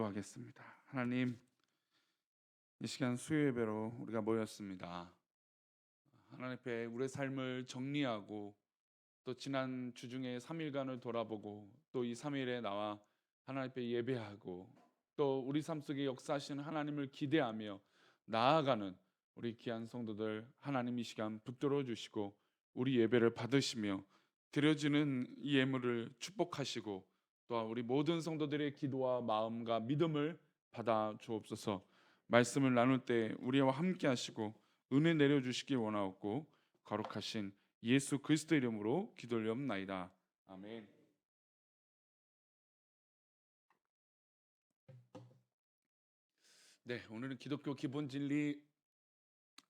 기도하겠습니다. 하나님, 이 시간 수요 예배로 우리가 모였습니다. 하나님 앞에 우리의 삶을 정리하고 또 지난 주중에 3일간을 돌아보고 또 이 3일에 나와 하나님 앞에 예배하고 또 우리 삶 속에 역사하시는 하나님을 기대하며 나아가는 우리 귀한 성도들, 하나님 이 시간 붙들어 주시고 우리 예배를 받으시며 드려지는 이 예물을 축복하시고 또한 우리 모든 성도들의 기도와 마음과 믿음을 받아 주옵소서. 말씀을 나눌 때 우리와 함께 하시고 은혜 내려 주시기 원하옵고 거룩하신 예수 그리스도 이름으로 기도하옵나이다. 아멘. 네, 오늘은 기독교 기본 진리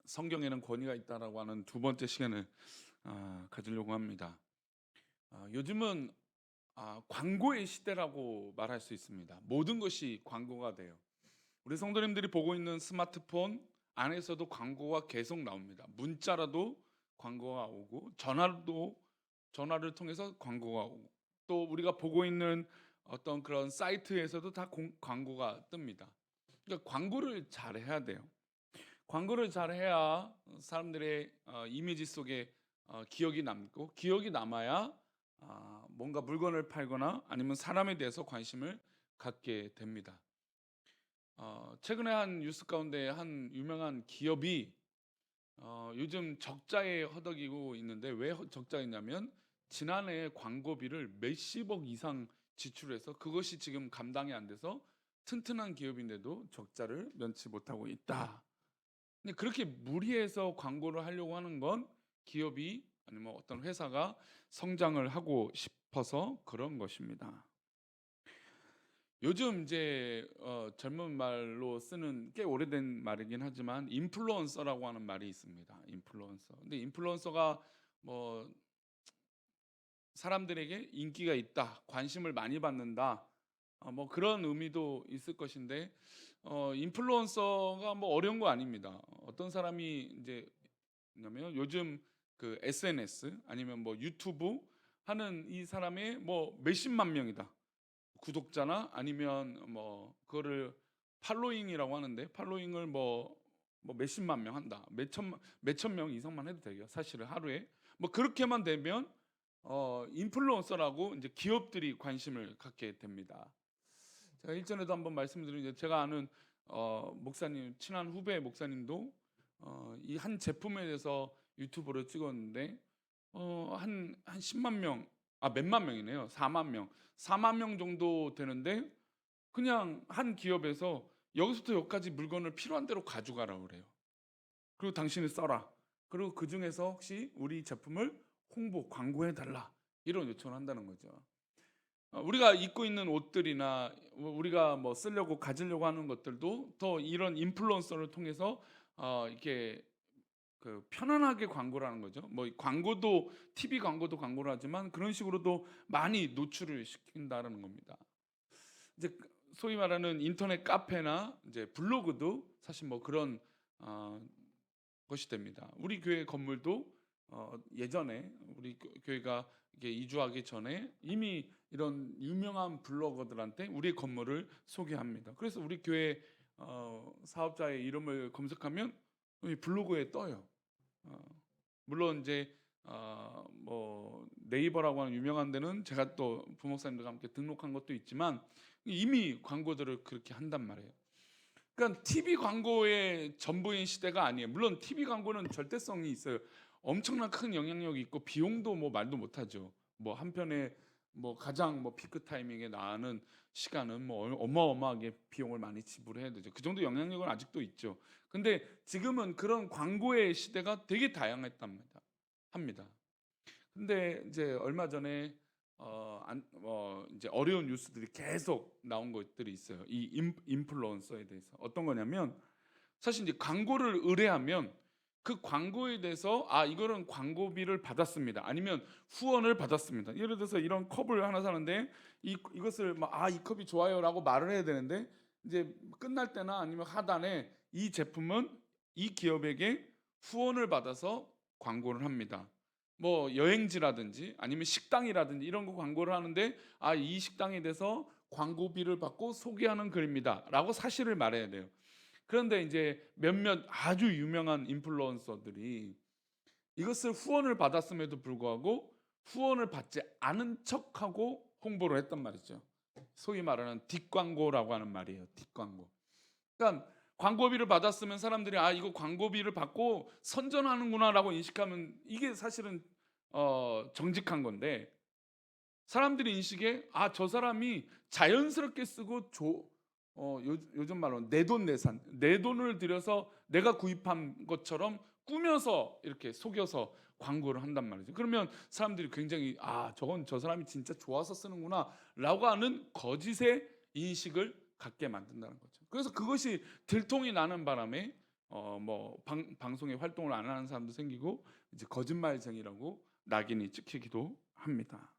성경에는 권위가 있다라고 하는 두 번째 시간을 가지려고 합니다. 요즘은 광고의 시대라고 말할 수 있습니다. 모든 것이 광고가 돼요. 우리 성도님들이 보고 있는 스마트폰 안에서도 광고가 계속 나옵니다. 문자라도 광고가 오고 전화를 통해서 광고가 오고 또 우리가 보고 있는 어떤 그런 사이트에서도 다 광고가 뜹니다. 그러니까 광고를 잘 해야 돼요. 광고를 잘 해야 사람들의 이미지 속에 기억이 남고 기억이 남아야 뭔가 물건을 팔거나 아니면 사람에 대해서 관심을 갖게 됩니다. 최근에 한 뉴스 가운데 한 유명한 기업이 요즘 적자에 허덕이고 있는데 왜 적자였냐면 지난해 광고비를 몇십억 이상 지출해서 그것이 지금 감당이 안 돼서 튼튼한 기업인데도 적자를 면치 못하고 있다. 근데 그렇게 무리해서 광고를 하려고 하는 건 기업이 아니면 어떤 회사가 성장을 하고 싶어서 그런 것입니다. 요즘 이제 젊은 말로 쓰는 꽤 오래된 말이긴 하지만 인플루언서라고 하는 말이 있습니다. 인플루언서. 근데 인플루언서가 뭐 사람들에게 인기가 있다, 관심을 많이 받는다, 뭐 그런 의미도 있을 것인데 인플루언서가 뭐 어려운 거 아닙니다. 어떤 사람이 이제 뭐냐면 요즘 그 SNS 아니면 뭐 유튜브 하는 이 사람의 뭐 몇십만 명이다. 구독자나 아니면 뭐 그거를 팔로잉이라고 하는데 팔로잉을 뭐 몇십만 명 한다. 몇천 명 이상만 해도 돼요. 사실은 하루에. 뭐 그렇게만 되면 인플루언서라고 이제 기업들이 관심을 갖게 됩니다. 제가 일전에도 한번 말씀드린 이제 제가 아는 목사님 친한 후배 목사님도 이 한 제품에 대해서 유튜브를 찍었는데 한 10만 명, 몇만 명이네요. 4만 명. 4만 명 정도 되는데 그냥 한 기업에서 여기서부터 여기까지 물건을 필요한 대로 가져가라 그래요. 그리고 당신이 써라. 그리고 그 중에서 혹시 우리 제품을 광고해 달라. 이런 요청을 한다는 거죠. 우리가 입고 있는 옷들이나 우리가 뭐 쓰려고 가지려고 하는 것들도 더 이런 인플루언서를 통해서 이렇게 그 편안하게 광고를 하는 거죠. 뭐 광고도 TV 광고도 광고를 하지만 그런 식으로도 많이 노출을 시킨다는 겁니다. 이제 소위 말하는 인터넷 카페나 이제 블로그도 사실 뭐 그런 어, 것이 됩니다. 우리 교회 건물도 예전에 우리 교회가 이게 이주하기 전에 이미 이런 유명한 블로거들한테 우리 건물을 소개합니다. 그래서 우리 교회 사업자의 이름을 검색하면 이 블로그에 떠요. 어, 물론 이제 뭐 네이버라고 하는 유명한 데는 제가 또 부목사님들과 함께 등록한 것도 있지만 이미 광고들을 그렇게 한단 말이에요. 그러니까 TV 광고의 전부인 시대가 아니에요. 물론 TV 광고는 절대성이 있어요. 엄청난 큰 영향력이 있고 비용도 뭐 말도 못하죠. 뭐 한 편에 뭐 가장 뭐 피크 타이밍에 나가는 시간은 뭐 어마어마하게 비용을 많이 지불해야 되죠. 그 정도 영향력은 아직도 있죠. 근데 지금은 그런 광고의 시대가 되게 다양했답니다. 합니다. 근데 이제 얼마 전에 이제 어려운 뉴스들이 계속 나온 것들이 있어요. 이 인플루언서에 대해서 어떤 거냐면 사실 이제 광고를 의뢰하면 그 광고에 대해서 이거는 광고비를 받았습니다. 아니면 후원을 받았습니다. 예를 들어서 이런 컵을 하나 사는데 이것을 이 컵이 좋아요라고 말을 해야 되는데 이제 끝날 때나 아니면 하단에 이 제품은 이 기업에게 후원을 받아서 광고를 합니다. 뭐 여행지라든지 아니면 식당이라든지 이런 거 광고를 하는데 이 식당에 대해서 광고비를 받고 소개하는 글입니다라고 사실을 말해야 돼요. 그런데 이제 몇몇 아주 유명한 인플루언서들이 이것을 후원을 받았음에도 불구하고 후원을 받지 않은 척하고 홍보를 했단 말이죠. 소위 말하는 뒷광고라고 하는 말이에요. 뒷광고. 그러니까 광고비를 받았으면 사람들이 아 이거 광고비를 받고 선전하는구나라고 인식하면 이게 사실은 정직한 건데, 사람들이 인식에 아 저 사람이 자연스럽게 쓰고 요즘 말로 내돈내산, 내 돈을 들여서 내가 구입한 것처럼 꾸며서 이렇게 속여서 광고를 한단 말이죠. 그러면 사람들이 굉장히 아 저건 저 사람이 진짜 좋아서 쓰는구나라고 하는 거짓의 인식을 갖게 만든다는 거죠. 그래서 그것이 들통이 나는 바람에 뭐 방송에 활동을 안 하는 사람도 생기고 이제 거짓말쟁이라고 낙인이 찍히기도 합니다.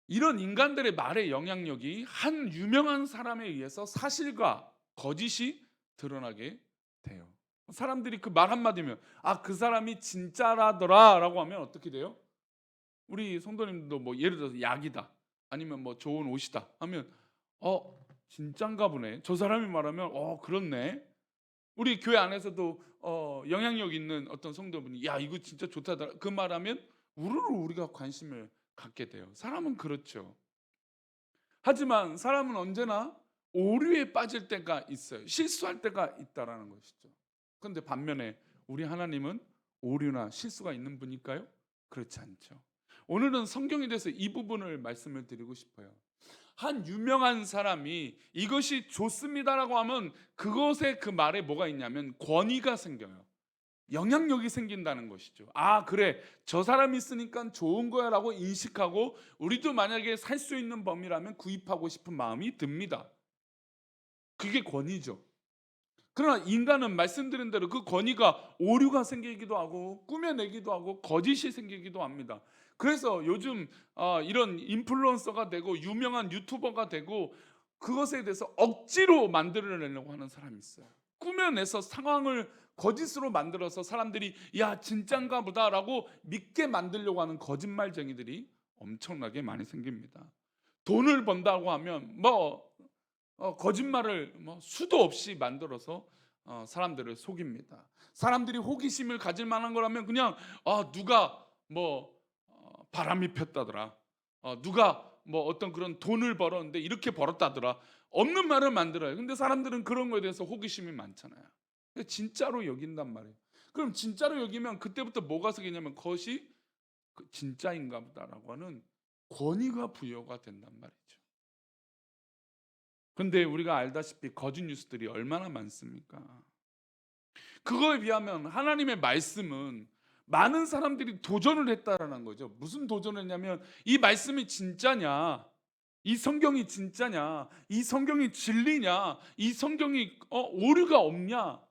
이런 인간들의 말의 영향력이 한 유명한 사람에 의해서 사실과 거짓이 드러나게 돼요. 사람들이 그 말 한마디면 아 그 사람이 진짜라더라 라고 하면 어떻게 돼요? 우리 성도님도 뭐 예를 들어서 약이다 아니면 뭐 좋은 옷이다 하면 진짠가 보네, 저 사람이 말하면 그렇네. 우리 교회 안에서도 영향력 있는 어떤 성도분이 야 이거 진짜 좋다더라 그 말하면 우르르 우리가 관심을 갖게 돼요. 사람은 그렇죠. 하지만 사람은 언제나 오류에 빠질 때가 있어요. 실수할 때가 있다라는 것이죠. 그런데 반면에 우리 하나님은 오류나 실수가 있는 분일까요? 그렇지 않죠. 오늘은 성경에 대해서 이 부분을 말씀을 드리고 싶어요. 한 유명한 사람이 이것이 좋습니다라고 하면 그것에 그 말에 뭐가 있냐면 권위가 생겨요. 영향력이 생긴다는 것이죠. 아 그래 저 사람이 쓰니까 좋은 거야 라고 인식하고 우리도 만약에 살 수 있는 범위라면 구입하고 싶은 마음이 듭니다. 그게 권위죠. 그러나 인간은 말씀드린 대로 그 권위가 오류가 생기기도 하고 꾸며내기도 하고 거짓이 생기기도 합니다. 그래서 요즘 이런 인플루언서가 되고 유명한 유튜버가 되고 그것에 대해서 억지로 만들어내려고 하는 사람이 있어요. 꾸며내서 상황을 거짓으로 만들어서 사람들이 야 진짠가 보다라고 믿게 만들려고 하는 거짓말쟁이들이 엄청나게 많이 생깁니다. 돈을 번다고 하면 거짓말을 수도 없이 만들어서 사람들을 속입니다. 사람들이 호기심을 가질 만한 거라면 그냥 누가 바람이 폈다더라, 누가 어떤 그런 돈을 벌었는데 이렇게 벌었다더라, 없는 말을 만들어요. 근데 사람들은 그런 거에 대해서 호기심이 많잖아요. 진짜로 여긴단 말이에요. 그럼 진짜로 여기면 그때부터 뭐가 생기냐면 그것이 진짜인가 보다라고 하는 권위가 부여가 된단 말이죠. 근데 우리가 알다시피 거짓 뉴스들이 얼마나 많습니까? 그거에 비하면 하나님의 말씀은 많은 사람들이 도전을 했다라는 거죠. 무슨 도전을 했냐면 이 말씀이 진짜냐? 이 성경이 진짜냐? 이 성경이 진리냐? 이 성경이 오류가 없냐?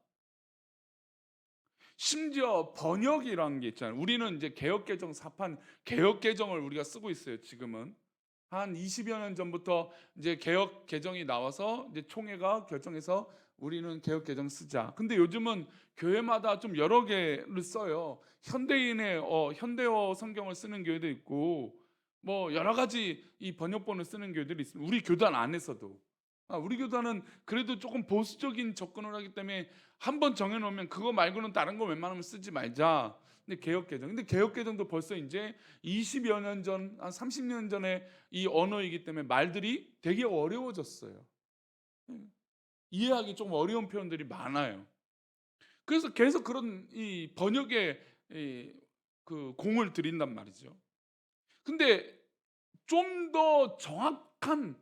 심지어 번역이라는 게 있잖아요. 우리는 이제 개역개정 사판 개역개정을 우리가 쓰고 있어요. 지금은 한 20여 년 전부터 이제 개역개정이 나와서 이제 총회가 결정해서 우리는 개역개정 쓰자. 근데 요즘은 교회마다 좀 여러 개를 써요. 현대인의 현대어 성경을 쓰는 교회도 있고 여러 가지 이 번역본을 쓰는 교회들이 있습니다. 우리 교단 안에서도 우리 교단은 그래도 조금 보수적인 접근을 하기 때문에 한번 정해놓으면 그거 말고는 다른 거 웬만하면 쓰지 말자. 근데 개역개정도 벌써 이제 20여 년 전, 한 30년 전에 이 언어이기 때문에 말들이 되게 어려워졌어요. 이해하기 좀 어려운 표현들이 많아요. 그래서 계속 그런 이 번역에 그 공을 들인단 말이죠. 근데 좀 더 정확한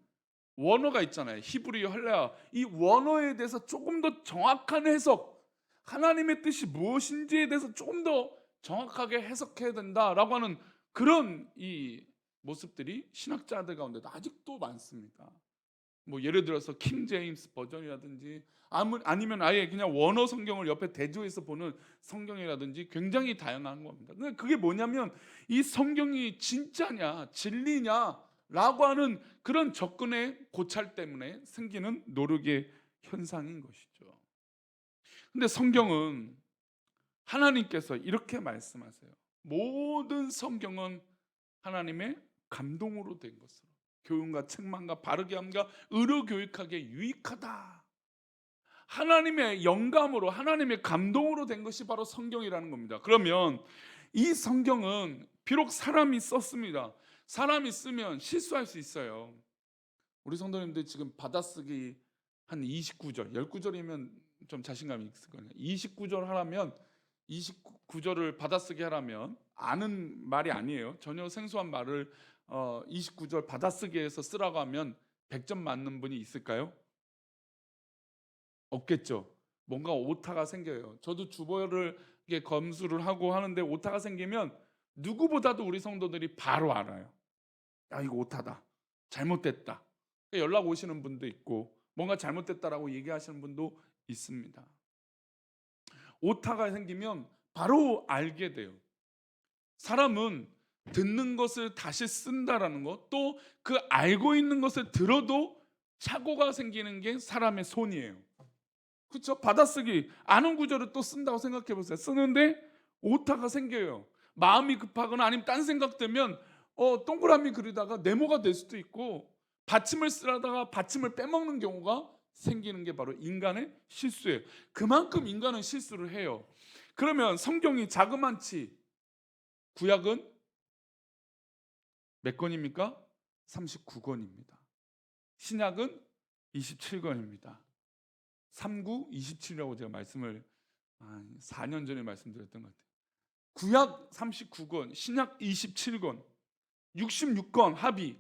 원어가 있잖아요. 히브리어, 헬라어. 이 원어에 대해서 조금 더 정확한 해석, 하나님의 뜻이 무엇인지에 대해서 조금 더 정확하게 해석해야 된다라고 하는 그런 이 모습들이 신학자들 가운데도 아직도 많습니다. 예를 들어서 킹 제임스 버전이라든지 아니면 아예 그냥 원어 성경을 옆에 대조해서 보는 성경이라든지 굉장히 다양한 겁니다. 근데 그게 뭐냐면 이 성경이 진짜냐 진리냐라고 하는 그런 접근의 고찰 때문에 생기는 노력의 현상인 것이죠. 근데 성경은 하나님께서 이렇게 말씀하세요. 모든 성경은 하나님의 감동으로 된 것으로 교훈과 책망과 바르게 함과 의로 교육하기에 유익하다. 하나님의 영감으로, 하나님의 감동으로 된 것이 바로 성경이라는 겁니다. 그러면 이 성경은 비록 사람이 썼습니다. 사람이 쓰면 실수할 수 있어요. 우리 성도님들 지금 받아쓰기 한 29절, 19절이면 좀 자신감이 있을 거예요. 29절 하라면, 29절을 받아쓰기 하라면 아는 말이 아니에요. 전혀 생소한 말을 29절 받아쓰기에서 쓰라고 하면 100점 맞는 분이 있을까요? 없겠죠. 뭔가 오타가 생겨요. 저도 주보를 검수를 하고 하는데 오타가 생기면 누구보다도 우리 성도들이 바로 알아요. 야, 이거 오타다, 잘못됐다. 연락 오시는 분도 있고 뭔가 잘못됐다라고 얘기하시는 분도 있습니다. 오타가 생기면 바로 알게 돼요. 사람은 듣는 것을 다시 쓴다라는 것, 또 그 알고 있는 것을 들어도 착오가 생기는 게 사람의 손이에요. 그렇죠? 받아쓰기 아는 구절을 또 쓴다고 생각해 보세요. 쓰는데 오타가 생겨요. 마음이 급하거나 아니면 딴 생각 되면 동그라미 그리다가 네모가 될 수도 있고, 받침을 쓰다가 받침을 빼먹는 경우가 생기는 게 바로 인간의 실수예요. 그만큼 인간은 실수를 해요. 그러면 성경이 자그만치 구약은 몇 권입니까? 39권입니다. 신약은 27권입니다. 39, 27이라고 제가 말씀을 4년 전에 말씀드렸던 것 같아요. 구약 39권, 신약 27권, 66권 합이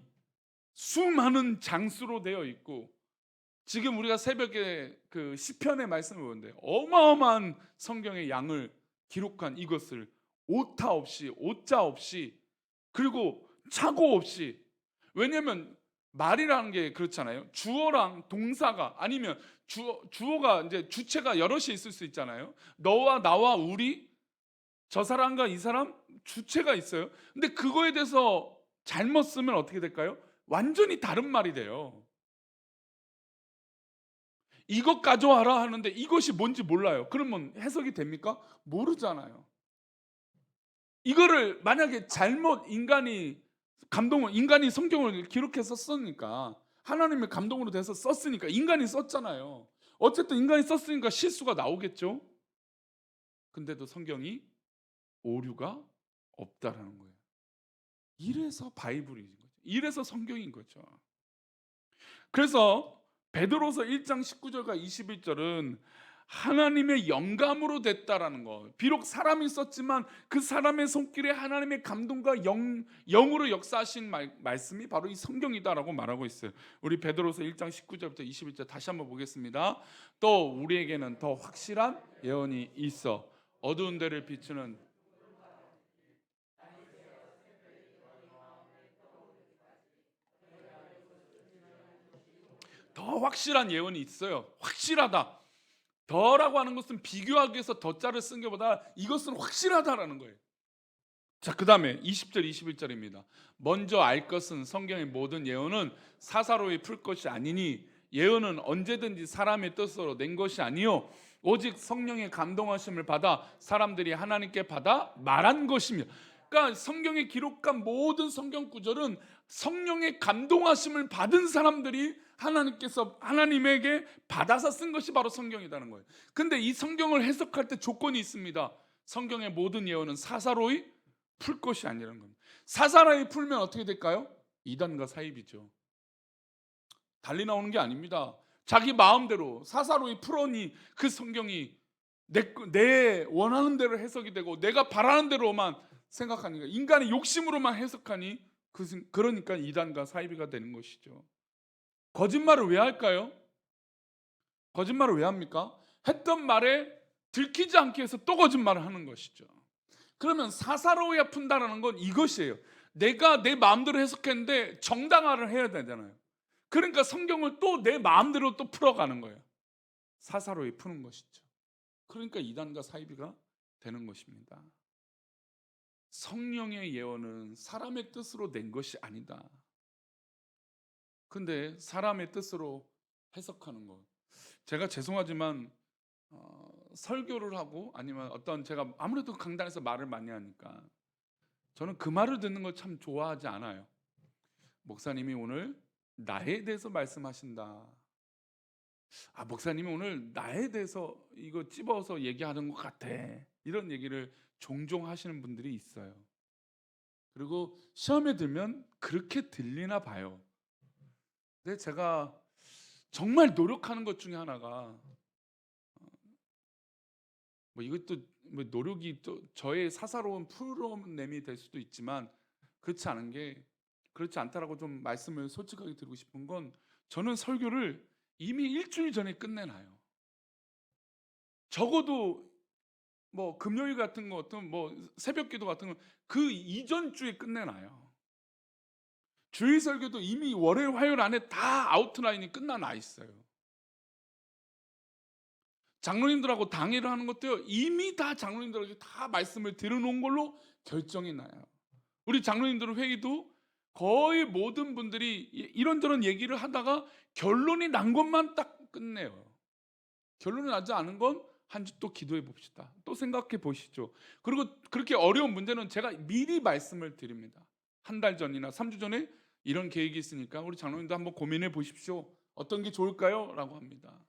수많은 장수로 되어 있고, 지금 우리가 새벽에 그 시편의 말씀을 보는데 어마어마한 성경의 양을 기록한 이것을 오타 없이, 오자 없이, 그리고 착오 없이. 왜냐하면 말이라는 게 그렇잖아요. 주어랑 동사가, 아니면 주어가 이제 주체가 여럿이 있을 수 있잖아요. 너와 나와 우리, 저 사람과 이 사람, 주체가 있어요. 근데 그거에 대해서 잘못 쓰면 어떻게 될까요? 완전히 다른 말이 돼요. 이것 가져와라 하는데 이것이 뭔지 몰라요. 그러면 해석이 됩니까? 모르잖아요. 이거를 만약에 잘못 인간이 성경을 기록해서 썼으니까, 하나님의 감동으로 돼서 썼으니까, 인간이 썼잖아요. 어쨌든 인간이 썼으니까 실수가 나오겠죠. 근데도 성경이 오류가 없다라는 거예요. 이래서 바이블인 거죠. 이래서 성경인 거죠. 그래서 베드로서 1장 19절과 21절은 하나님의 영감으로 됐다라는 거. 비록 사람이 썼지만 그 사람의 손길에 하나님의 감동과 영으로 역사하신 말씀이 바로 이 성경이다라고 말하고 있어요. 우리 베드로서 1장 19절부터 21절 다시 한번 보겠습니다. 또 우리에게는 더 확실한 예언이 있어 어두운 데를 비추는 더 확실한 예언이 있어요. 확실하다. 더라고 하는 것은 비교하기 위해서 더자를 쓴 것보다 이것은 확실하다라는 거예요. 자, 그 다음에 20절 21절입니다. 먼저 알 것은 성경의 모든 예언은 사사로이 풀 것이 아니니 예언은 언제든지 사람의 뜻으로 낸 것이 아니요 오직 성령의 감동하심을 받아 사람들이 하나님께 받아 말한 것입니다. 그러니까 성경에 기록한 모든 성경 구절은 성령의 감동하심을 받은 사람들이 하나님에게 받아서 쓴 것이 바로 성경이라는 거예요. 근데 이 성경을 해석할 때 조건이 있습니다. 성경의 모든 예언은 사사로이 풀 것이 아니라는 겁니다. 사사로이 풀면 어떻게 될까요? 이단과 사입이죠. 달리 나오는 게 아닙니다. 자기 마음대로 사사로이 풀어니 그 성경이 내 원하는 대로 해석이 되고 내가 바라는 대로만 생각하니까, 인간의 욕심으로만 해석하니 그러니까 이단과 사이비가 되는 것이죠. 거짓말을 왜 할까요? 거짓말을 왜 합니까? 했던 말에 들키지 않기 위해서 또 거짓말을 하는 것이죠. 그러면 사사로이가 푼다는 건 이것이에요. 내가 내 마음대로 해석했는데 정당화를 해야 되잖아요. 그러니까 성경을 또 내 마음대로 또 풀어가는 거예요. 사사로이 푸는 것이죠. 그러니까 이단과 사이비가 되는 것입니다. 성령의 예언은 사람의 뜻으로 낸 것이 아니다. 근데 사람의 뜻으로 해석하는 것, 제가 죄송하지만 설교를 하고 아니면 어떤, 제가 아무래도 강단에서 말을 많이 하니까 저는 그 말을 듣는 걸 참 좋아하지 않아요. 목사님이 오늘 나에 대해서 말씀하신다. 목사님이 오늘 나에 대해서 이거 찝어서 얘기하는 것 같아. 이런 얘기를 종종 하시는 분들이 있어요. 그리고 시험에 들면 그렇게 들리나 봐요. 근데 제가 정말 노력하는 것 중에 하나가, 뭐 이것도 뭐 노력이 또 저의 사사로운 프로그램이 될 수도 있지만, 그렇지 않다라고 좀 말씀을 솔직하게 드리고 싶은 건, 저는 설교를 이미 일주일 전에 끝내놔요. 적어도 뭐 금요일 같은 거, 어떤 뭐 새벽기도 같은 거 그 이전 주에 끝내놔요. 주일 설교도 이미 월요일 화요일 안에 다 아웃라인이 끝나 있어요. 장로님들하고 당회를 하는 것도요, 이미 다 장로님들에게 다 말씀을 들어놓은 걸로 결정이 나요. 우리 장로님들 회의도 거의 모든 분들이 이런저런 얘기를 하다가 결론이 난 것만 딱 끝내요. 결론이 나지 않은 건 한 주 또 기도해 봅시다. 또 생각해 보시죠. 그리고 그렇게 어려운 문제는 제가 미리 말씀을 드립니다. 한 달 전이나 3주 전에 이런 계획이 있으니까 우리 장로님도 한번 고민해 보십시오. 어떤 게 좋을까요? 라고 합니다.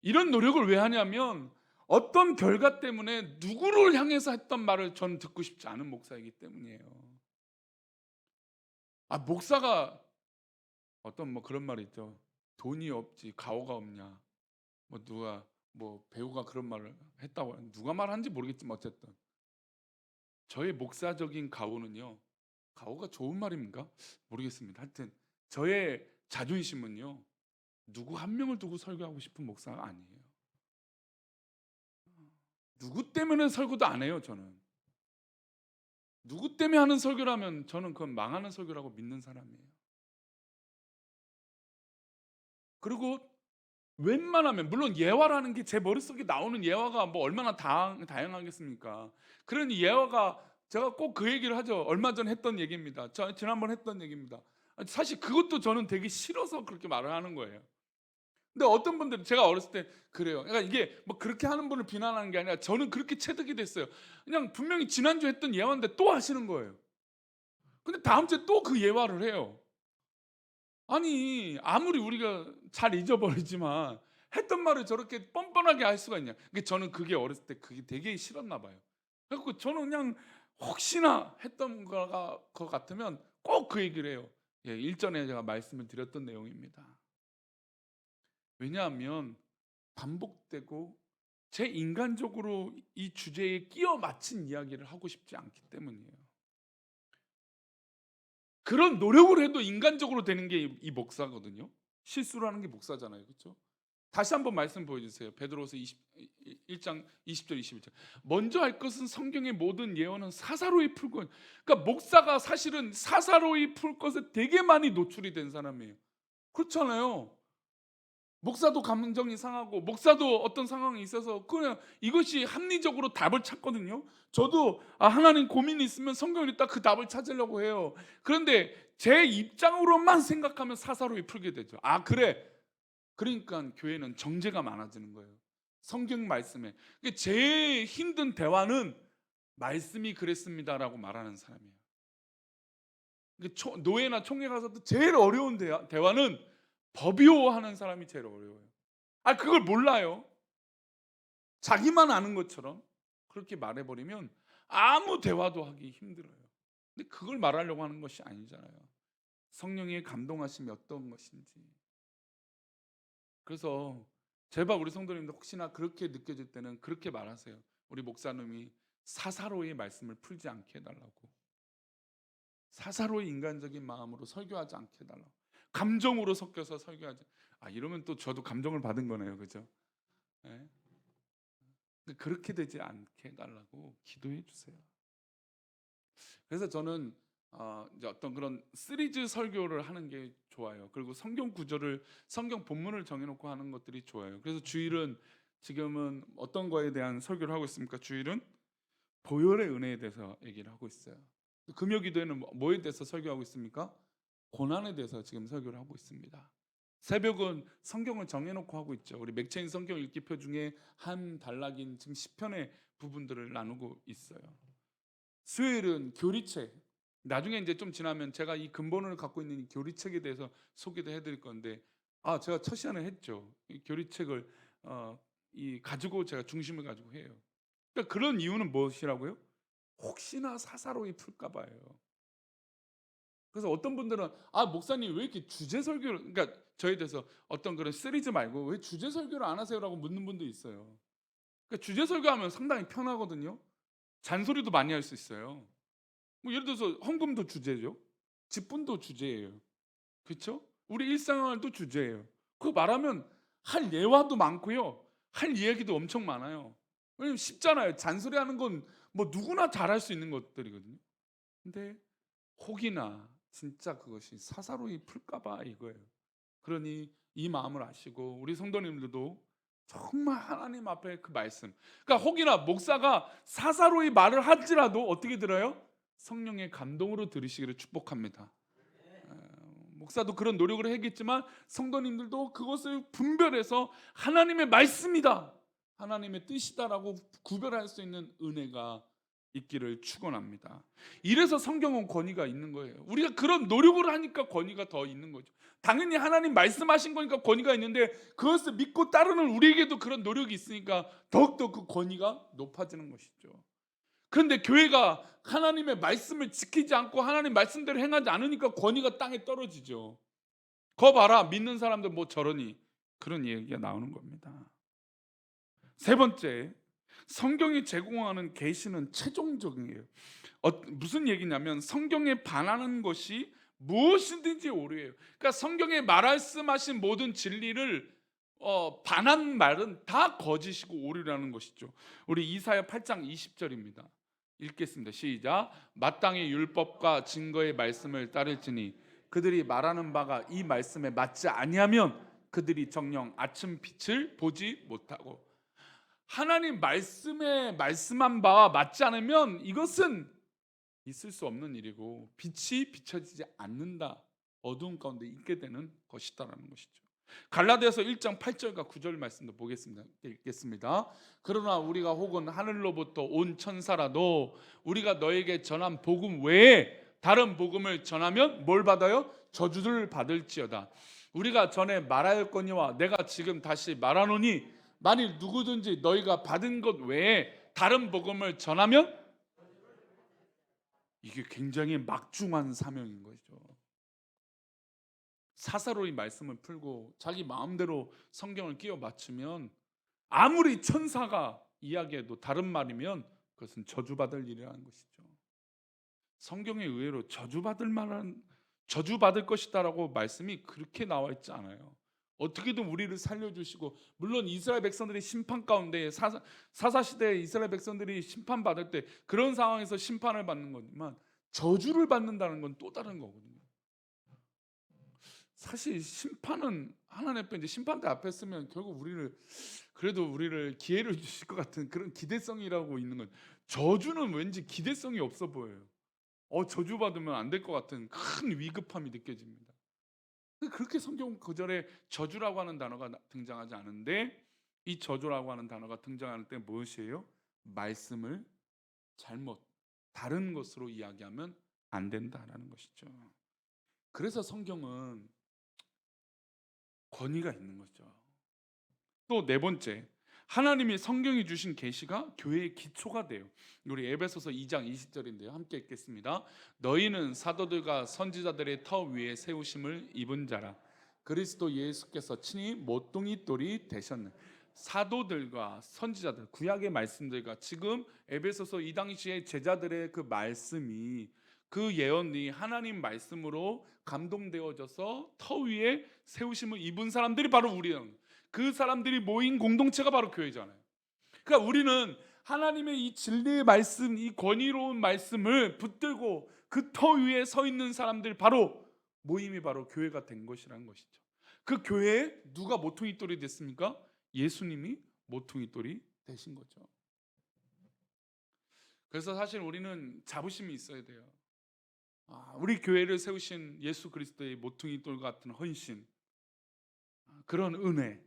이런 노력을 왜 하냐면, 어떤 결과 때문에 누구를 향해서 했던 말을 전 듣고 싶지 않은 목사이기 때문이에요. 목사가 어떤 뭐 그런 말이 있죠. 돈이 없지 가오가 없냐. 뭐 누가 뭐 배우가 그런 말을 했다고, 누가 말한지 모르겠지만 어쨌든 저의 목사적인 가오는요, 가오가 좋은 말입니까? 모르겠습니다. 하여튼 저의 자존심은요, 누구 한 명을 두고 설교하고 싶은 목사가 아니에요. 누구 때문에 설교도 안 해요. 저는 누구 때문에 하는 설교라면 저는 그건 망하는 설교라고 믿는 사람이에요. 그리고 웬만하면, 물론 예화라는 게 제 머릿속에 나오는 예화가 뭐 얼마나 다양하겠습니까? 그런 예화가, 제가 꼭 그 얘기를 하죠. 얼마 전 했던 얘기입니다. 지난번 했던 얘기입니다. 사실 그것도 저는 되게 싫어서 그렇게 말을 하는 거예요. 근데 어떤 분들은, 제가 어렸을 때 그래요. 그러니까 이게 뭐 그렇게 하는 분을 비난하는 게 아니라 저는 그렇게 체득이 됐어요. 그냥 분명히 지난주 했던 예화인데 또 하시는 거예요. 근데 다음 주에 또 그 예화를 해요. 아니, 아무리 우리가 잘 잊어버리지만 했던 말을 저렇게 뻔뻔하게 할 수가 있냐. 저는 그게 어렸을 때 그게 되게 싫었나 봐요. 그래서 저는 그냥 혹시나 했던 것 같으면 꼭 그 얘기를 해요. 일전에 제가 말씀을 드렸던 내용입니다. 왜냐하면 반복되고 제 인간적으로 이 주제에 끼워 맞춘 이야기를 하고 싶지 않기 때문이에요. 그런 노력을 해도 인간적으로 되는 게 이 목사거든요. 실수를 하는 게 목사잖아요. 그렇죠? 다시 한번 말씀 보여주세요. 베드로서 1장 20절 21절. 먼저 할 것은 성경의 모든 예언은 사사로이 풀고, 그러니까 목사가 사실은 사사로이 풀 것에 되게 많이 노출이 된 사람이에요. 그렇잖아요. 목사도 감정이 상하고, 목사도 어떤 상황이 있어서 그냥 이것이 합리적으로 답을 찾거든요. 저도 하나님 고민이 있으면 성경을 읽다 그 답을 찾으려고 해요. 그런데 제 입장으로만 생각하면 사사로이 풀게 되죠. 그래. 그러니까 교회는 정죄가 많아지는 거예요. 성경 말씀에. 제일 힘든 대화는 말씀이 그랬습니다라고 말하는 사람이에요. 노예나 총회 가서도 제일 어려운 대화는 법이요 하는 사람이 제일 어려워요. 그걸 몰라요. 자기만 아는 것처럼 그렇게 말해버리면 아무 대화도 하기 힘들어요. 근데 그걸 말하려고 하는 것이 아니잖아요. 성령의 감동하심이 어떤 것인지. 그래서 제발 우리 성도님들 혹시나 그렇게 느껴질 때는 그렇게 말하세요. 우리 목사님이 사사로이 말씀을 풀지 않게 해달라고. 사사로이 인간적인 마음으로 설교하지 않게 해달라고. 감정으로 섞여서 설교하지. 이러면 또 저도 감정을 받은 거네요. 그죠? 네? 그렇게 되지 않게 해달라고 기도해 주세요. 그래서 저는 이제 어떤 그런 시리즈 설교를 하는 게 좋아요. 그리고 성경 구절을, 성경 본문을 정해놓고 하는 것들이 좋아요. 그래서 주일은 지금은 어떤 거에 대한 설교를 하고 있습니까? 주일은 보혈의 은혜에 대해서 얘기를 하고 있어요. 금요기도에는 뭐에 대해서 설교하고 있습니까? 고난에 대해서 지금 설교를 하고 있습니다. 새벽은 성경을 정해놓고 하고 있죠. 우리 맥체인 성경 읽기표 중에 한 단락인 지금 시편의 부분들을 나누고 있어요. 수요일은 교리책, 나중에 이제 좀 지나면 제가 이 근본을 갖고 있는 이 교리책에 대해서 소개도 해드릴 건데, 제가 첫 시간에 했죠. 이 교리책을 이 가지고 제가 중심을 가지고 해요. 그러니까 그런 이유는 무엇이라고요? 혹시나 사사로이 풀까 봐요. 그래서 어떤 분들은 목사님 왜 이렇게 주제 설교를, 그러니까 저에 대해서 어떤 그런 시리즈 말고 왜 주제 설교를 안 하세요라고 묻는 분도 있어요. 그러니까 주제 설교하면 상당히 편하거든요. 잔소리도 많이 할 수 있어요. 뭐 예를 들어서 헌금도 주제죠. 직분도 주제예요. 그렇죠? 우리 일상생활도 주제예요. 그거 말하면 할 예화도 많고요. 할 이야기도 엄청 많아요. 왜냐면 쉽잖아요. 잔소리하는 건 뭐 누구나 잘할 수 있는 것들이거든요. 근데 혹이나 진짜 그것이 사사로이 풀까 봐 이거예요. 그러니 이 마음을 아시고 우리 성도님들도 정말 하나님 앞에 그 말씀, 그러니까 혹이나 목사가 사사로이 말을 할지라도 어떻게 들어요? 성령의 감동으로 들으시기를 축복합니다. 목사도 그런 노력을 하겠지만 성도님들도 그것을 분별해서 하나님의 말씀이다, 하나님의 뜻이다라고 구별할 수 있는 은혜가 있기를 축원합니다. 이래서 성경은 권위가 있는 거예요. 우리가 그런 노력을 하니까 권위가 더 있는 거죠. 당연히 하나님 말씀하신 거니까 권위가 있는데 그것을 믿고 따르는 우리에게도 그런 노력이 있으니까 더욱더 그 권위가 높아지는 것이죠. 그런데 교회가 하나님의 말씀을 지키지 않고 하나님 말씀대로 행하지 않으니까 권위가 땅에 떨어지죠. 거 봐라, 믿는 사람들 뭐 저러니, 그런 얘기가 나오는 겁니다. 세 번째, 성경이 제공하는 계시는 최종적이에요. 무슨 얘기냐면 성경에 반하는 것이 무엇이든지 오류예요. 그러니까 성경에 말씀하신 모든 진리를 반한 말은 다 거짓이고 오류라는 것이죠. 우리 이사야 8장 20절입니다. 읽겠습니다. 시작. 마땅히 율법과 증거의 말씀을 따를지니 그들이 말하는 바가 이 말씀에 맞지 아니하면 그들이 정녕 아침 빛을 보지 못하고. 하나님 말씀에 말씀한 바와 맞지 않으면 이것은 있을 수 없는 일이고 빛이 비춰지지 않는다, 어두운 가운데 있게 되는 것이다라는 것이죠. 갈라디아서 1장 8절과 9절 말씀도 보겠습니다. 읽겠습니다. 그러나 우리가 혹은 하늘로부터 온 천사라도 우리가 너에게 전한 복음 외에 다른 복음을 전하면 뭘 받아요? 저주를 받을지어다. 우리가 전에 말하였거니와 내가 지금 다시 말하노니 만일 누구든지 너희가 받은 것 외에 다른 복음을 전하면, 이게 굉장히 막중한 사명인 거죠. 사사로이 말씀을 풀고 자기 마음대로 성경을 끼워 맞추면 아무리 천사가 이야기해도 다른 말이면 그것은 저주받을 일이라는 것이죠. 성경에 의외로 저주받을 것이다라고 말씀이 그렇게 나와 있지 않아요. 어떻게든 우리를 살려주시고, 물론 이스라엘 백성들이 심판 가운데 사사시대에 이스라엘 백성들이 심판받을 때 그런 상황에서 심판을 받는 거지만 저주를 받는다는 건 또 다른 거거든요. 사실 심판은 하나님 앞에 이제 심판대 앞에 쓰면 결국 우리를 기회를 주실 것 같은 그런 기대성이라고 있는 건, 저주는 왠지 기대성이 없어 보여요. 저주받으면 안 될 것 같은 큰 위급함이 느껴집니다. 그렇게 성경 구절에 저주라고 하는 단어가 등장하지 않은데, 이 저주라고 하는 단어가 등장할 때 무엇이에요? 말씀을 잘못 다른 것으로 이야기하면 안 된다라는 것이죠. 그래서 성경은 권위가 있는 거죠. 또 네 번째, 하나님이 성경이 주신 계시가 교회의 기초가 돼요. 우리 에베소서 2장 20절인데요. 함께 읽겠습니다. 너희는 사도들과 선지자들의 터 위에 세우심을 입은 자라. 그리스도 예수께서 친히 모퉁이 돌이 되셨네. 사도들과 선지자들, 구약의 말씀들과 지금 에베소서 이 당시의 제자들의 그 말씀이, 그 예언이 하나님 말씀으로 감동되어져서 터 위에 세우심을 입은 사람들이 바로 우리예요. 그 사람들이 모인 공동체가 바로 교회잖아요. 그러니까 우리는 하나님의 이 진리의 말씀, 이 권위로운 말씀을 붙들고 그 터 위에 서 있는 사람들, 바로 모임이 바로 교회가 된 것이라는 것이죠. 그 교회에 누가 모퉁이 돌이 됐습니까? 예수님이 모퉁이 돌이 되신 거죠. 그래서 사실 우리는 자부심이 있어야 돼요. 우리 교회를 세우신 예수 그리스도의 모퉁이 돌 같은 헌신, 그런 은혜,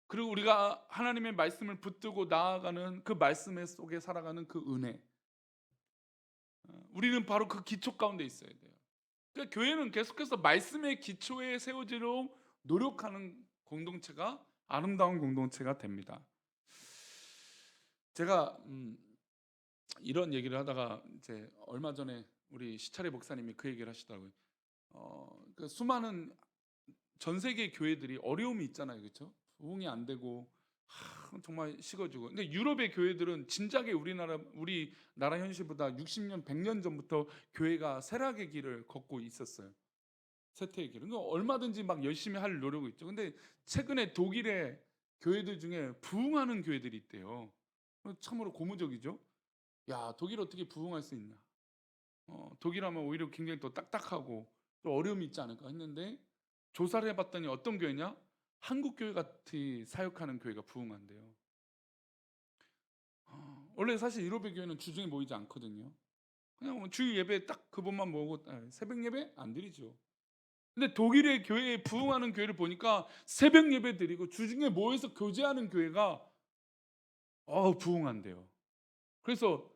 그리고 우리가 하나님의 말씀을 붙들고 나아가는 그 말씀 속에 살아가는 그 은혜, 우리는 바로 그 기초 가운데 있어야 돼요. 그러니까 교회는 계속해서 말씀의 기초에 세워지도록 노력하는 공동체가 아름다운 공동체가 됩니다. 제가 이런 얘기를 하다가 이제 얼마 전에 우리 시차례 목사님이 그 얘기를 하시더라고요. 그 수많은 전 세계 교회들이 어려움이 있잖아요, 그렇죠? 부흥이 안 되고 정말 식어지고. 근데 유럽의 교회들은 진작에 우리 나라 현실보다 60년, 100년 전부터 교회가 쇠락의 길을 걷고 있었어요. 쇠퇴의 길은 얼마든지 막 열심히 할 노력이 있죠. 근데 최근에 독일의 교회들 중에 부흥하는 교회들이 있대요. 참으로 고무적이죠. 야, 독일 어떻게 부흥할 수 있나? 독일 하면 오히려 굉장히 더 딱딱하고 또 어려움이 있지 않을까 했는데 조사를 해봤더니 어떤 교회냐? 한국 교회 같이 사역하는 교회가 부흥한대요. 원래 사실 유럽의 교회는 주중에 모이지 않거든요. 그냥 주일 예배 딱 그분만 모으고 새벽 예배 안 드리죠. 근데 독일의 교회에 부흥하는 교회를 보니까 새벽 예배 드리고 주중에 모여서 교제하는 교회가 부흥한대요. 그래서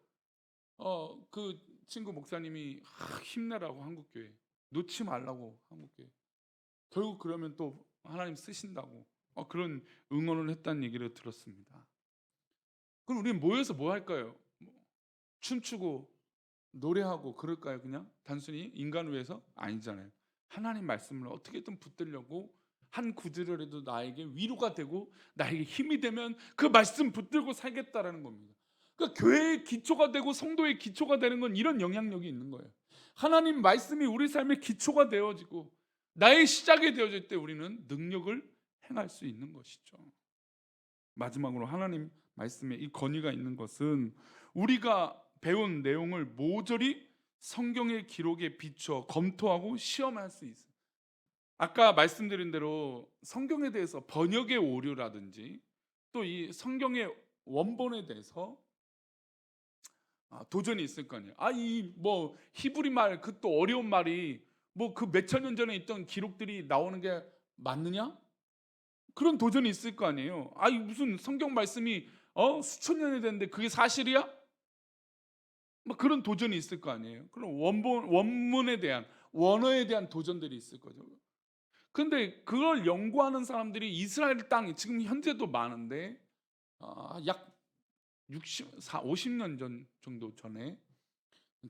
그 친구 목사님이 힘내라고 한국교회, 놓지 말라고 한국교회. 결국 그러면 또 하나님 쓰신다고 그런 응원을 했다는 얘기를 들었습니다. 그럼 우리는 모여서 뭐 할까요? 춤추고 노래하고 그럴까요? 그냥 단순히 인간을 위해서? 아니잖아요. 하나님 말씀을 어떻게든 붙들려고 한 구절이라도 나에게 위로가 되고 나에게 힘이 되면 그 말씀 붙들고 살겠다라는 겁니다. 그러니까 교회의 기초가 되고 성도의 기초가 되는 건 이런 영향력이 있는 거예요. 하나님 말씀이 우리 삶의 기초가 되어지고 나의 시작이 되어질 때 우리는 능력을 행할 수 있는 것이죠. 마지막으로 하나님 말씀에 이 권위가 있는 것은 우리가 배운 내용을 모조리 성경의 기록에 비춰 검토하고 시험할 수 있어요. 아까 말씀드린 대로 성경에 대해서 번역의 오류라든지 또 이 성경의 원본에 대해서 도전이 있을 거 아니에요. 이 뭐 히브리 말 그 또 어려운 말이 뭐 그 몇천 년 전에 있던 기록들이 나오는 게 맞느냐? 그런 도전이 있을 거 아니에요. 이 무슨 성경 말씀이 수천 년이 됐는데 그게 사실이야? 뭐 그런 도전이 있을 거 아니에요. 그런 원문에 대한 원어에 대한 도전들이 있을 거죠. 근데 그걸 연구하는 사람들이 이스라엘 땅 지금 현재도 많은데 약 50년 전 정도 전에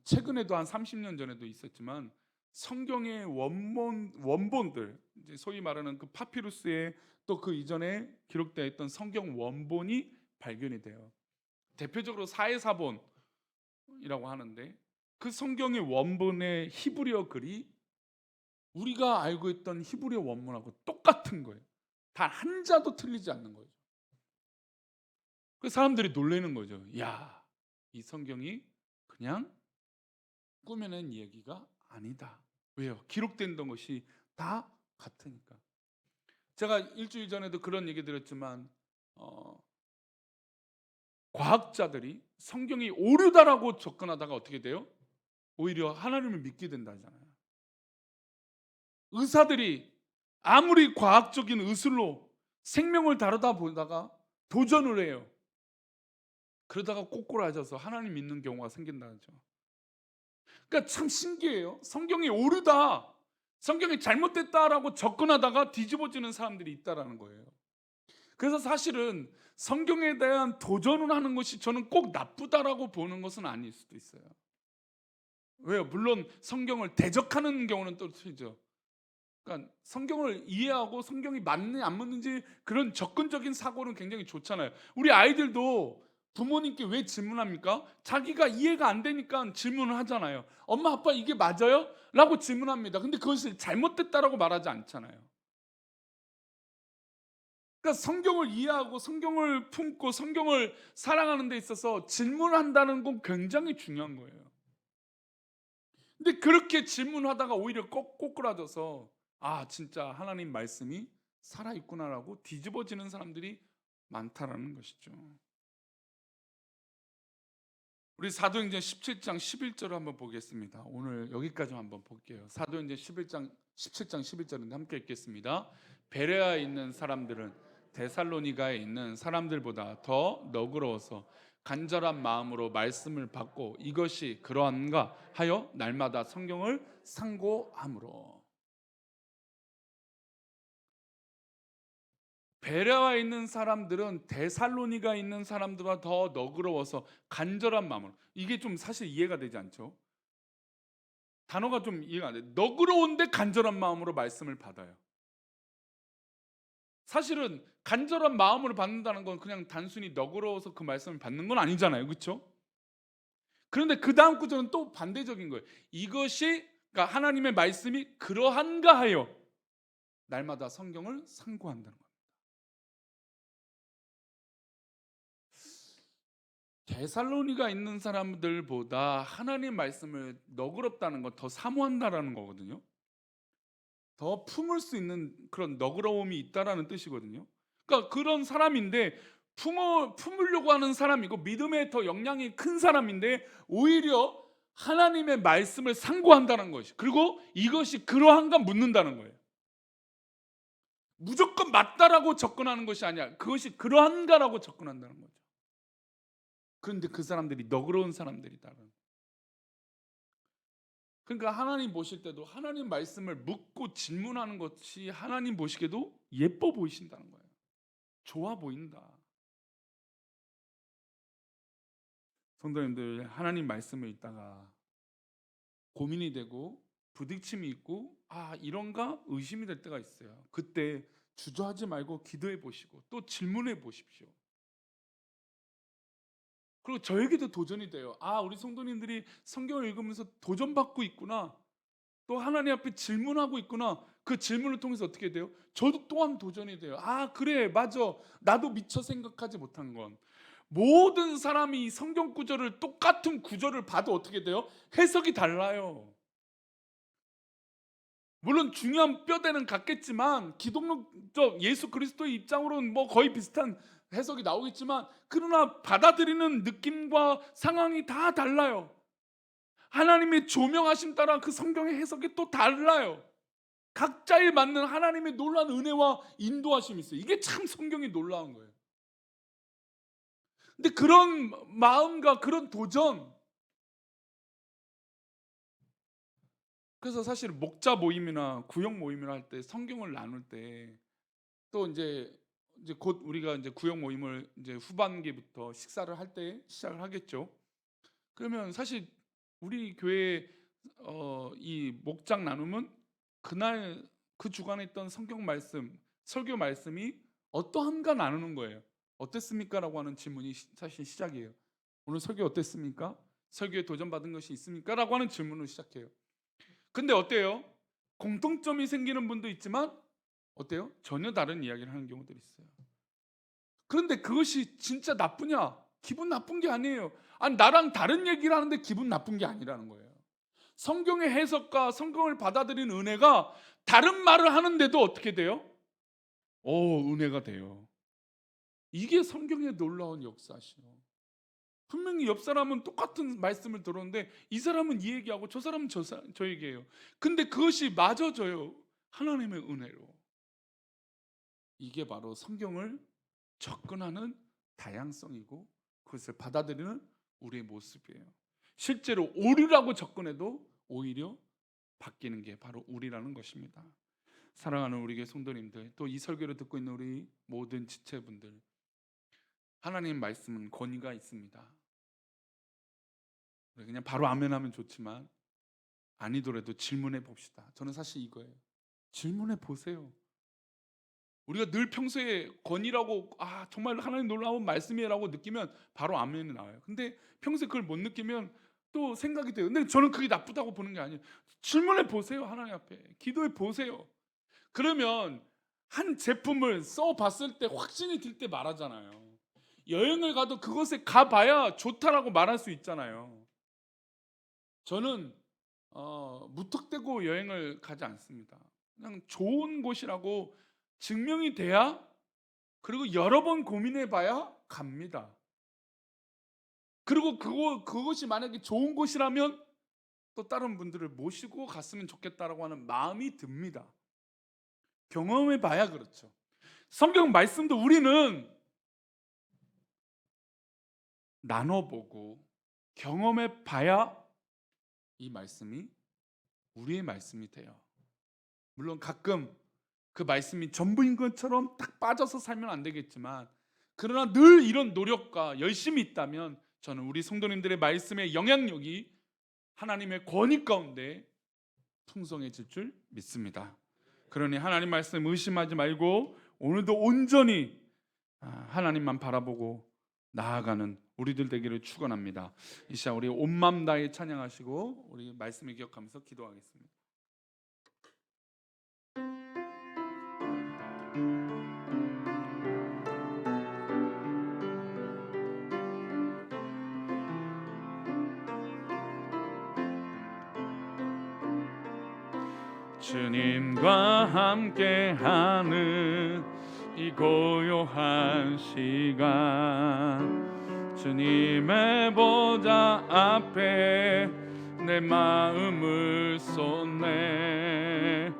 최근에도 한 30년 전에도 있었지만 성경의 원본들 이제 소위 말하는 그 파피루스에 또 그 이전에 기록되어 있던 성경 원본이 발견이 돼요. 대표적으로 사해사본이라고 하는데 그 성경의 원본의 히브리어 글이 우리가 알고 있던 히브리어 원문하고 똑같은 거예요. 단 한자도 틀리지 않는 거죠. 그 사람들이 놀라는 거죠. 야, 이 성경이 그냥 꾸며낸 이야기가 아니다. 왜요? 기록된 것이 다 같으니까. 제가 일주일 전에도 그런 얘기 드렸지만 과학자들이 성경이 오류다라고 접근하다가 어떻게 돼요? 오히려 하나님을 믿게 된다잖아요. 의사들이 아무리 과학적인 의술로 생명을 다루다 보다가 도전을 해요. 그러다가 꼬꾸라져서 하나님 믿는 경우가 생긴다죠. 그러니까 참 신기해요. 성경이 오르다, 성경이 잘못됐다라고 접근하다가 뒤집어지는 사람들이 있다라는 거예요. 그래서 사실은 성경에 대한 도전을 하는 것이 저는 꼭 나쁘다라고 보는 것은 아닐 수도 있어요. 왜요? 물론 성경을 대적하는 경우는 또 틀리죠. 그러니까 성경을 이해하고 성경이 맞느냐 안 맞는지 그런 접근적인 사고는 굉장히 좋잖아요. 우리 아이들도 부모님께 왜 질문합니까? 자기가 이해가 안 되니까 질문을 하잖아요. 엄마 아빠 이게 맞아요? 라고 질문합니다. 근데 그것이 잘못됐다라고 말하지 않잖아요. 그러니까 성경을 이해하고 성경을 품고 성경을 사랑하는 데 있어서 질문한다는 건 굉장히 중요한 거예요. 근데 그렇게 질문하다가 오히려 꼬꾸라져서 진짜 하나님 말씀이 살아있구나라고 뒤집어지는 사람들이 많다라는 것이죠. 우리 사도행전 17장 11절을 한번 보겠습니다. 오늘 여기까지 한번 볼게요. 사도행전 17장 11절인데 함께 읽겠습니다. 베레아에 있는 사람들은 데살로니가에 있는 사람들보다 더 너그러워서 간절한 마음으로 말씀을 받고 이것이 그러한가 하여 날마다 성경을 상고함으로. 베레아에 있는 사람들은 데살로니가 있는 사람들보다 더 너그러워서 간절한 마음으로. 이게 좀 사실 이해가 되지 않죠? 단어가 좀 이해가 안 돼. 너그러운데 간절한 마음으로 말씀을 받아요. 사실은 간절한 마음으로 받는다는 건 그냥 단순히 너그러워서 그 말씀을 받는 건 아니잖아요. 그렇죠? 그런데 그 다음 구절은 또 반대적인 거예요. 이것이, 그러니까 하나님의 말씀이 그러한가 하여 날마다 성경을 상고한다는 거예요. 데살로니가 있는 사람들보다 하나님 말씀을 너그럽다는 건 더 사모한다라는 거거든요. 더 품을 수 있는 그런 너그러움이 있다라는 뜻이거든요. 그러니까 그런 사람인데 품으려고 하는 사람이고 믿음에 더 역량이 큰 사람인데 오히려 하나님의 말씀을 상고한다는 것이, 그리고 이것이 그러한가 묻는다는 거예요. 무조건 맞다라고 접근하는 것이 아니야. 그것이 그러한가라고 접근한다는 거죠. 그런데 그 사람들이 너그러운 사람들이다. 그러니까 하나님 보실 때도 하나님 말씀을 묻고 질문하는 것이 하나님 보시기에도 예뻐 보이신다는 거예요. 좋아 보인다. 성도님들, 하나님 말씀을 읽다가 고민이 되고 부딪힘이 있고 이런가 의심이 될 때가 있어요. 그때 주저하지 말고 기도해 보시고 또 질문해 보십시오. 그리고 저에게도 도전이 돼요. 우리 성도님들이 성경을 읽으면서 도전받고 있구나. 또 하나님 앞에 질문하고 있구나. 그 질문을 통해서 어떻게 돼요? 저도 또한 도전이 돼요. 그래, 맞아. 나도 미처 생각하지 못한 건, 모든 사람이 성경 구절을 똑같은 구절을 봐도 어떻게 돼요? 해석이 달라요. 물론 중요한 뼈대는 같겠지만 기독론적 예수 그리스도의 입장으로는 뭐 거의 비슷한 해석이 나오겠지만, 그러나 받아들이는 느낌과 상황이 다 달라요. 하나님의 조명하심 따라 그 성경의 해석이 또 달라요. 각자에 맞는 하나님의 놀라운 은혜와 인도하심이 있어요. 이게 참 성경이 놀라운 거예요. 근데 그런 마음과 그런 도전, 그래서 사실 목자 모임이나 구역 모임을 할 때 성경을 나눌 때 또 이제 곧 우리가 이제 구역 모임을 이제 후반기부터 식사를 할 때 시작을 하겠죠. 그러면 사실 우리 교회 이 목장 나눔은 그날 그 주간에 있던 성경 말씀, 설교 말씀이 어떠한가 나누는 거예요. 어땠습니까라고 하는 질문이 사실 시작이에요. 오늘 설교 어땠습니까? 설교에 도전받은 것이 있습니까라고 하는 질문으로 시작해요. 근데 어때요? 공통점이 생기는 분도 있지만 어때요? 전혀 다른 이야기를 하는 경우들이 있어요. 그런데 그것이 진짜 나쁘냐? 기분 나쁜 게 아니에요. 나랑 다른 얘기를 하는데 기분 나쁜 게 아니라는 거예요. 성경의 해석과 성경을 받아들이는 은혜가 다른 말을 하는데도 어떻게 돼요? 은혜가 돼요. 이게 성경의 놀라운 역사시요. 분명히 옆 사람은 똑같은 말씀을 들었는데 이 사람은 이 얘기하고 저 사람은 저 얘기해요. 근데 그것이 맞아져요. 하나님의 은혜로. 이게 바로 성경을 접근하는 다양성이고 그것을 받아들이는 우리의 모습이에요. 실제로 오류라고 접근해도 오히려 바뀌는 게 바로 우리라는 것입니다. 사랑하는 우리 교회 성도님들, 또 이 설교를 듣고 있는 우리 모든 지체분들, 하나님 말씀은 권위가 있습니다. 그냥 바로 아멘하면 좋지만 아니더라도 질문해 봅시다. 저는 사실 이거예요. 질문해 보세요. 우리가 늘 평소에 권위라고 정말 하나님 놀라운 말씀이라고 느끼면 바로 아멘이 나와요. 근데 평소에 그걸 못 느끼면 또 생각이 돼요. 근데 저는 그게 나쁘다고 보는 게 아니에요. 질문해 보세요. 하나님 앞에 기도해 보세요. 그러면 한 제품을 써봤을 때 확신이 들 때 말하잖아요. 여행을 가도 그곳에 가봐야 좋다라고 말할 수 있잖아요. 저는 무턱대고 여행을 가지 않습니다. 그냥 좋은 곳이라고 증명이 돼야, 그리고 여러 번 고민해봐야 갑니다. 그리고 그것이 만약에 좋은 곳이라면 또 다른 분들을 모시고 갔으면 좋겠다라고 하는 마음이 듭니다. 경험해봐야 그렇죠. 성경 말씀도 우리는 나눠보고 경험해 봐야 이 말씀이 우리의 말씀이 돼요. 물론 가끔 그 말씀이 전부인 것처럼 딱 빠져서 살면 안 되겠지만, 그러나 늘 이런 노력과 열심이 있다면 저는 우리 성도님들의 말씀의 영향력이 하나님의 권위 가운데 풍성해질 줄 믿습니다. 그러니 하나님 말씀 의심하지 말고 오늘도 온전히 하나님만 바라보고 나아가는 우리들 되기를 축원합니다. 이 시간 우리 온 마음 다해 찬양하시고 우리 말씀을 기억하면서 기도하겠습니다. 주님과 함께하는 이 고요한 시간, 주님의 보좌 앞에 내 마음을 쏟네.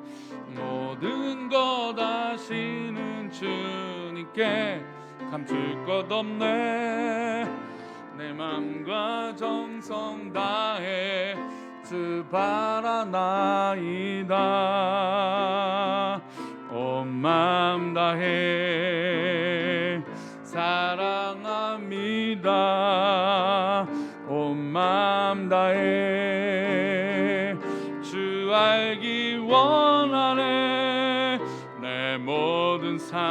모든 것 아시는 주님께 감출 것 없네. 내 마음과 정성 다해 주 바라나이다. 온 마음 다해 사랑합니다. 온 마음 다해 주 알기 원하네. 내 모든 삶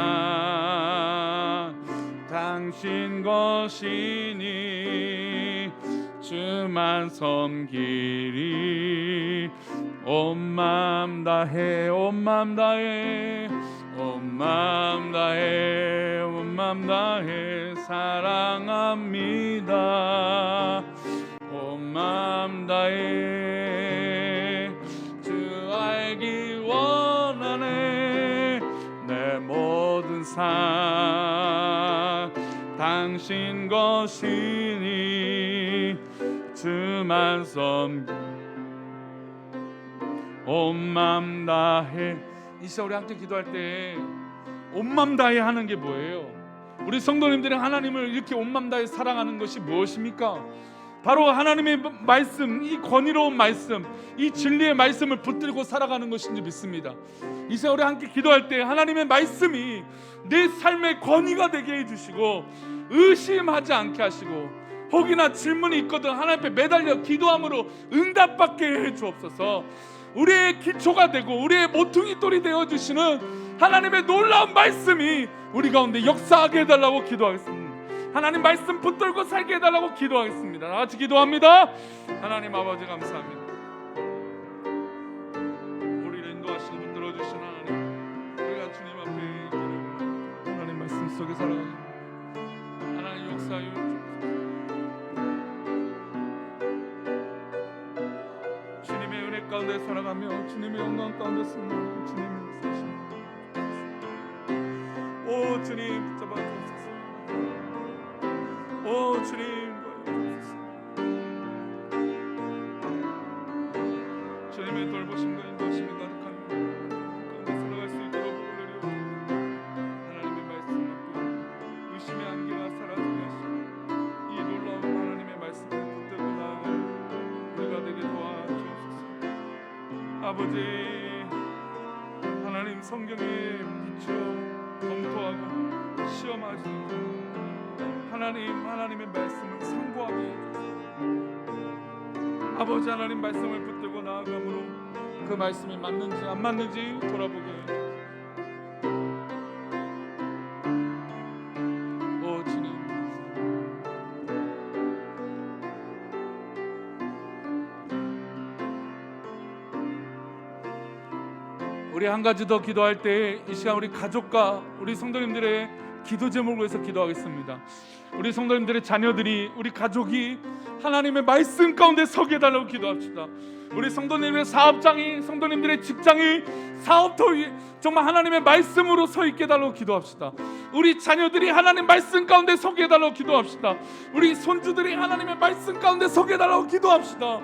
당신 것이니 주만 섬기리. 온 마음 다해 온 마음 다해 온 마음 다해 온 마음 다해 사랑합니다. 온 마음 다해 주 알기 원하네. 내 모든 삶 당신 것이니 주만 섬기리. 온 마음 다해. 이 시간 우리 함께 기도할 때 온 마음 다해 하는 게 뭐예요? 우리 성도님들이 하나님을 이렇게 온 마음 다해 사랑하는 것이 무엇입니까? 바로 하나님의 말씀, 이 권위로운 말씀, 이 진리의 말씀을 붙들고 살아가는 것인지 믿습니다. 이 시간 우리 함께 기도할 때 하나님의 말씀이 내 삶의 권위가 되게 해주시고 의심하지 않게 하시고, 혹이나 질문이 있거든 하나님 앞에 매달려 기도함으로 응답받게 해 주옵소서. 우리의 기초가 되고 우리의 모퉁이 돌이 되어주시는 하나님의 놀라운 말씀이 우리 가운데 역사하게 해달라고 기도하겠습니다. 하나님 말씀 붙들고 살게 해달라고 기도하겠습니다. 나같이 기도합니다. 하나님 아버지 감사합니다. 우리를 인도하시고 붙들어주신 하나님, 우리가 주님 앞에 하나님 말씀 속에 살아가는 하나님 역사하여 주님의 은혜 가운데 살아가며 주님의 영광 가운데 숨는 주님의 사신. 오 주님 붙잡아 주옵소서. 오 주님 도와주옵소서. 주님의 돌보심과 인도하심이 가득한 가운데 살아갈 수 있도록 부르려 하나님의 말씀 앞에 의심의 안개가 사라지게 하시고 이 놀라운 하나님의 말씀을 붙들고 나아가는 우리가 되게 도와주옵소서. 아버지, 하나님 성경에 비추어 검토하고 시험하시고 하나님의 말씀을 상고하게 해주세요. 아버지, 하나님 말씀을 붙들고 나아감으로 그 말씀이 맞는지 안 맞는지 돌아보게 해주세요. 오 주님, 우리 한 가지 더 기도할 때 이 시간 우리 가족과 우리 성도님들의 기도 제목을 위해서 기도하겠습니다. 우리 성도님들의 자녀들이, 우리 가족이 하나님의 말씀 가운데 서게 해달라고 기도합시다. 우리 성도님의 사업장이, 성도님들의 직장이, 사업터위 정말 하나님의 말씀으로 서 있게 해달라고 기도합시다. 우리 자녀들이 하나님 말씀 가운데 서게 해달라고 기도합시다. 우리 손주들이 하나님의 말씀 가운데 서게 해달라고 기도합시다.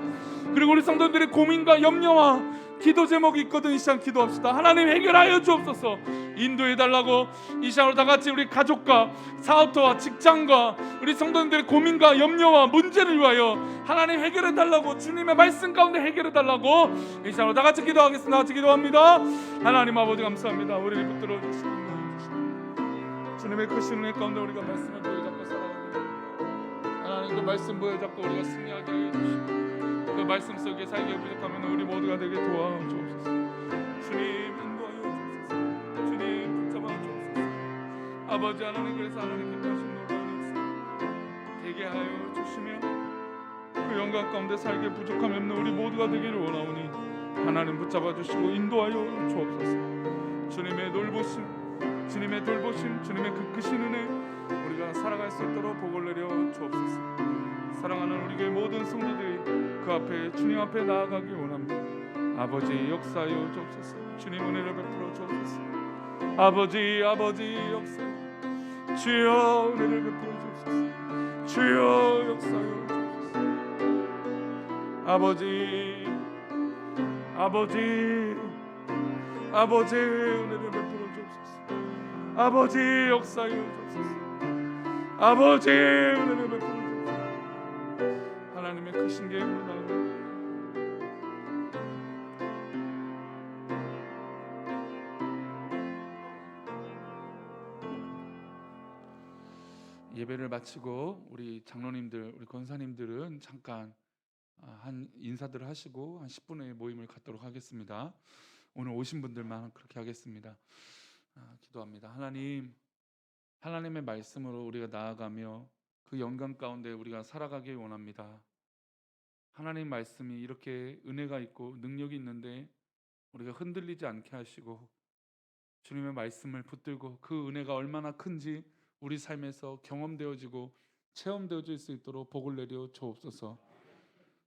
그리고 우리 성도님들의 고민과 염려와 기도 제목이 있거든 이 시간 기도합시다. 하나님 해결하여 주옵소서. 인도해 달라고 이 시간으로 다 같이 우리 가족과 사업터와 직장과 우리 성도님들의 고민과 염려와 문제를 위하여 하나님 해결해 달라고, 주님의 말씀 가운데 해결해 달라고 이 시간으로 다 같이 기도하겠습니다. 같이 기도합니다. 하나님 아버지 감사합니다. 우리를 붙들어 주시고 주님의 크신 은혜 가운데 우리가 말씀을 보여잡고 살아가고, 하나님 그 말씀 보여잡고 우리가 승리하게 하여 주시고, 그 말씀 속에 살기에 부족하면 우리 모두가 되게 도와주옵소서. 주님 인도하여 주옵소서. 주님 붙잡아 주옵소서. 아버지 하나님, 그래서 하나님 기뻐하신 놀라운 역사 되게 하여 주시며, 그 영광 가운데 살기에 부족함이 없는 우리 모두가 되기를 원하오니 하나님 붙잡아 주시고 인도하여 주옵소서. 주님의 돌보심, 주님의 돌보심, 주님의 그 크신 은혜 우리가 살아갈 수 있도록 복을 내려 주옵소서. 사랑하는 우리 교회 모든 성도들이 그 앞에, 주님 앞에 나아가기 원합니다. 아버지 역사하여 주옵소서. 주님 은혜를 베풀어 주옵소서. 아버지 역사하여, 주여 은혜를 베풀어 주옵소서. 주여 역사하여 주옵소서. 아버지 은혜를 베풀어 주옵소서. 아버지 역사하여 주옵소서. 아버지 은혜를 베풀어 주옵소서. 하나님의 크신 계획으로 나아갑니다. 예배를 마치고 우리 장로님들, 우리 권사님들은 잠깐 한 인사들을 하시고 한 10분의 모임을 갖도록 하겠습니다. 오늘 오신 분들만 그렇게 하겠습니다. 기도합니다. 하나님의 말씀으로 우리가 나아가며 그 영광 가운데 우리가 살아가길 원합니다. 하나님 말씀이 이렇게 은혜가 있고 능력이 있는데 우리가 흔들리지 않게 하시고, 주님의 말씀을 붙들고 그 은혜가 얼마나 큰지 우리 삶에서 경험되어지고 체험되어질 수 있도록 복을 내려 주옵소서.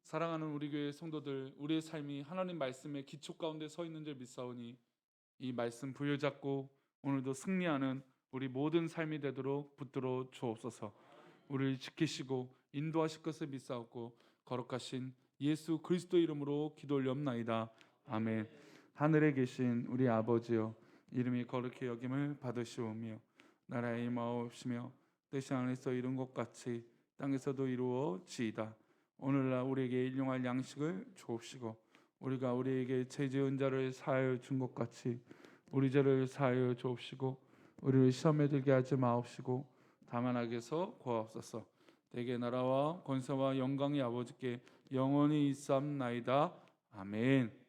사랑하는 우리 교회 성도들, 우리의 삶이 하나님 말씀의 기초 가운데 서 있는 줄 믿사오니 이 말씀 부여잡고 오늘도 승리하는 우리 모든 삶이 되도록 붙들어 주옵소서. 우리를 지키시고 인도하실 것을 믿사옵고 거룩하신 예수 그리스도 이름으로 기도 올리옵나이다. 아멘. 하늘에 계신 우리 아버지여, 이름이 거룩히 여김을 받으시오며 나라의 임하옵시며 뜻이 하늘에서 이룬 것 같이 땅에서도 이루어지이다. 오늘날 우리에게 일용할 양식을 주옵시고 우리가 우리에게 죄 지은 자를 사하여 준 것 같이 우리 죄를 사하여 주옵시고 우리를 시험에 들게 하지 마옵시고 다만 악에서 구하옵소서. 대개 나라와 권세와 영광이 아버지께 영원히 있사옵나이다. 아멘.